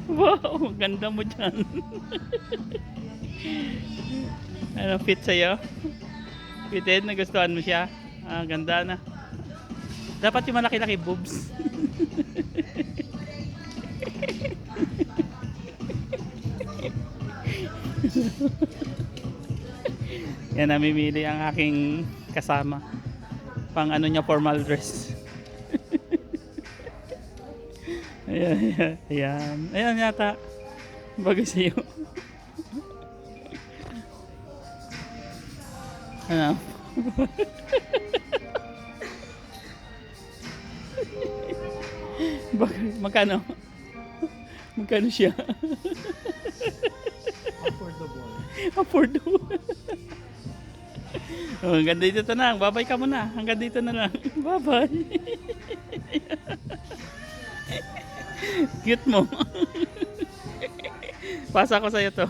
Wow, ganda mo dyan. Ano, fit sa'yo? Fitted? Nagustuhan mo siya? Ah, ganda na. Dapat yung malaki-laki boobs. Yan, namimili ang aking kasama. Pang ano niya, formal dress. Ayan, ayan, ayan. Ayan yata. Bago sa'yo. Ano? Magkano? Magkano siya? Affordable. Affordable. Oh, hanggang dito na lang. Babay ka muna. Hanggang dito na lang. Bye-bye. Cute mo. Pasa ko sa'yo to.